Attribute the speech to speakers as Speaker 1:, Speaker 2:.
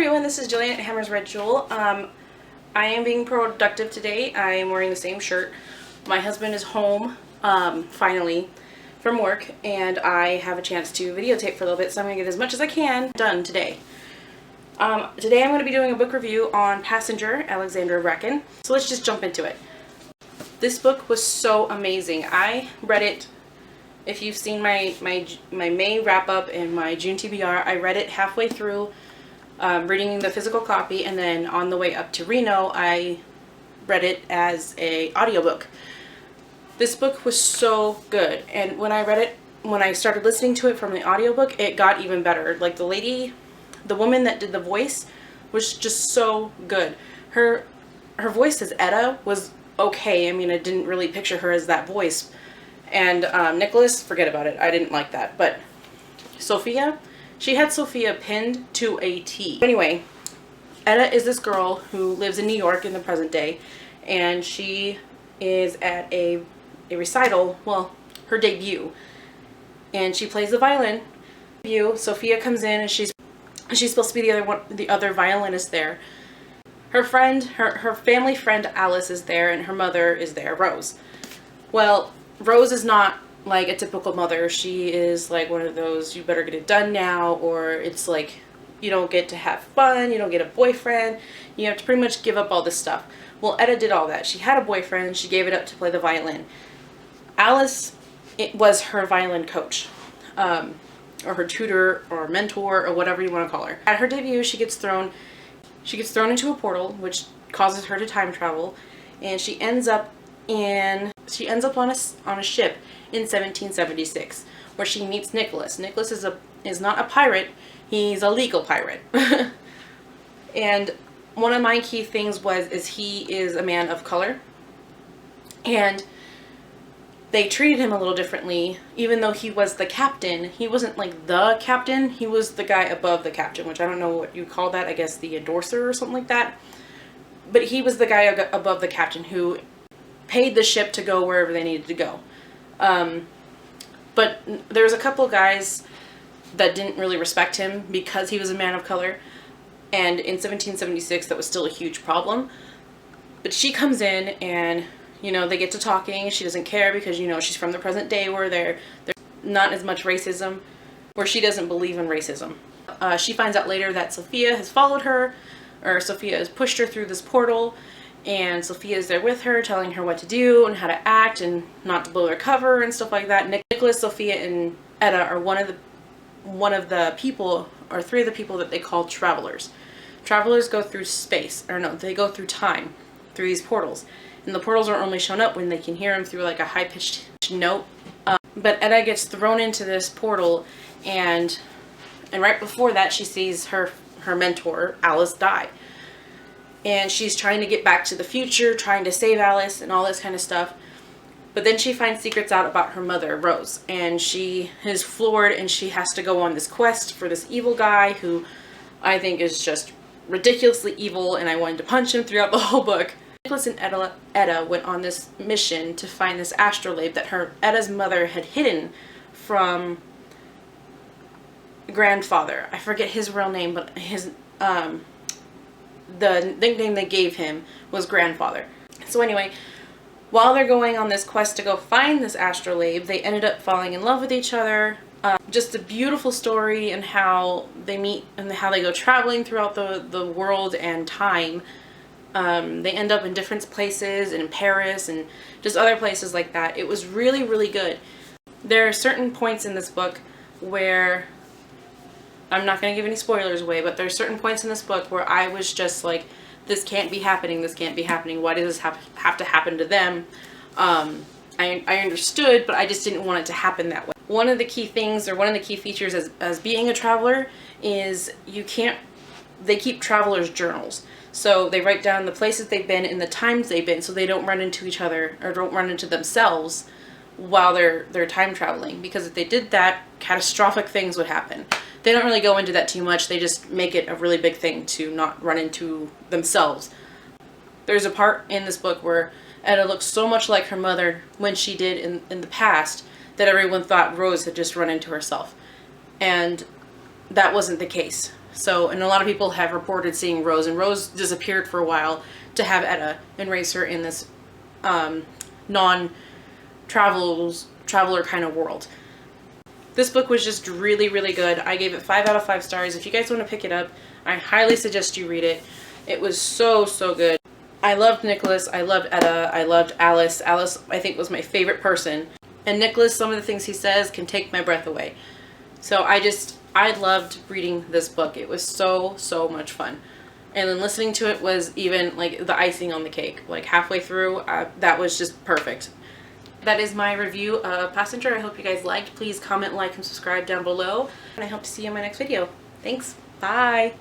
Speaker 1: everyone, this is Jillian at Hammer's Red Jewel. I am being productive today. I am wearing the same shirt. My husband is home, finally, from work, and I have a chance to videotape for a little bit, so I'm going to get as much as I can done today. Today I'm going to be doing a book review on Passenger, Alexandra Bracken. So let's just jump into it. This book was so amazing. I read it, if you've seen my May wrap-up and my June TBR, I read it halfway through, reading the physical copy, and then on the way up to Reno, I read it as a audiobook. This book was so good, and when I read it, when I started listening to it from the audiobook, it got even better. Like the woman that did the voice was just so good. Her voice as Etta was okay. I mean, I didn't really picture her as that voice. And Nicholas, forget about it. I didn't like that. But Sophia, she had Sophia pinned to a T. Anyway, Etta is this girl who lives in New York in the present day, and she is at a recital, well, her debut, and she plays the violin. Sophia comes in, and she's supposed to be the other violinist there. Her friend, her family friend Alice is there, and her mother is there, Rose. Well, Rose is not like a typical mother. She is like one of those, you better get it done now, or it's like you don't get to have fun, you don't get a boyfriend, you have to pretty much give up all this stuff. Well, Etta did all that. She had a boyfriend, she gave it up to play the violin. Alice, it was her violin coach, or her tutor, or mentor, or whatever you want to call her. At her debut, she gets thrown into a portal, which causes her to time travel, and she ends up on a ship in 1776, where she meets Nicholas. Nicholas is not a pirate, he's a legal pirate. And one of my key things is he is a man of color, and they treated him a little differently. Even though he was the captain, he wasn't like the captain, he was the guy above the captain, which I don't know what you call that, I guess the endorser or something like that. But he was the guy above the captain who paid the ship to go wherever they needed to go. But there was a couple guys that didn't really respect him because he was a man of color, and in 1776 that was still a huge problem. But she comes in, and they get to talking. She doesn't care because she's from the present day where there's not as much racism, where she doesn't believe in racism. She finds out later that Sophia has followed her, or Sophia has pushed her through this portal, and Sophia is there with her, telling her what to do and how to act and not to blow their cover and stuff like that. Nicholas, Sophia, and Etta are one of the people, or three of the people that they call travelers. Travelers go through space, or no, they go through time, through these portals. And the portals are only shown up when they can hear them through like a high-pitched note. But Etta gets thrown into this portal, and right before that she sees her mentor, Alice, die. And she's trying to get back to the future, trying to save Alice and all this kind of stuff. But then she finds secrets out about her mother, Rose. And she is floored, and she has to go on this quest for this evil guy who I think is just ridiculously evil, and I wanted to punch him throughout the whole book. Nicholas and Etta went on this mission to find this astrolabe that Etta's mother had hidden from grandfather. I forget his real name, but the nickname they gave him was grandfather. So anyway, while they're going on this quest to go find this astrolabe, they ended up falling in love with each other. Just a beautiful story, and how they meet and how they go traveling throughout the world and time. They end up in different places, in Paris and just other places like that. It was really, really good. There are certain points in this book where, I'm not going to give any spoilers away, but there are certain points in this book where I was just like, this can't be happening, this can't be happening, why does this have to happen to them? I understood, but I just didn't want it to happen that way. One of the key things, or one of the key features as being a traveler is they keep travelers' journals. So they write down the places they've been and the times they've been, so they don't run into each other or don't run into themselves while they're time traveling. Because if they did that, catastrophic things would happen. They don't really go into that too much. They just make it a really big thing to not run into themselves. There's a part in this book where Etta looks so much like her mother when she did in the past that everyone thought Rose had just run into herself. And that wasn't the case. So, and a lot of people have reported seeing Rose, and Rose disappeared for a while to have Etta and raise her in this traveler kind of world. This book was just really, really good. I gave it 5 out of 5 stars. If you guys want to pick it up, I highly suggest you read it. It was so, so good. I loved Nicholas. I loved Etta. I loved Alice. Alice, I think, was my favorite person. And Nicholas, some of the things he says can take my breath away. So I loved reading this book. It was so, so much fun. And then listening to it was even like the icing on the cake. Like halfway through, that was just perfect. That is my review of Passenger. I hope you guys liked. Please comment, like, and subscribe down below. And I hope to see you in my next video. Thanks. Bye.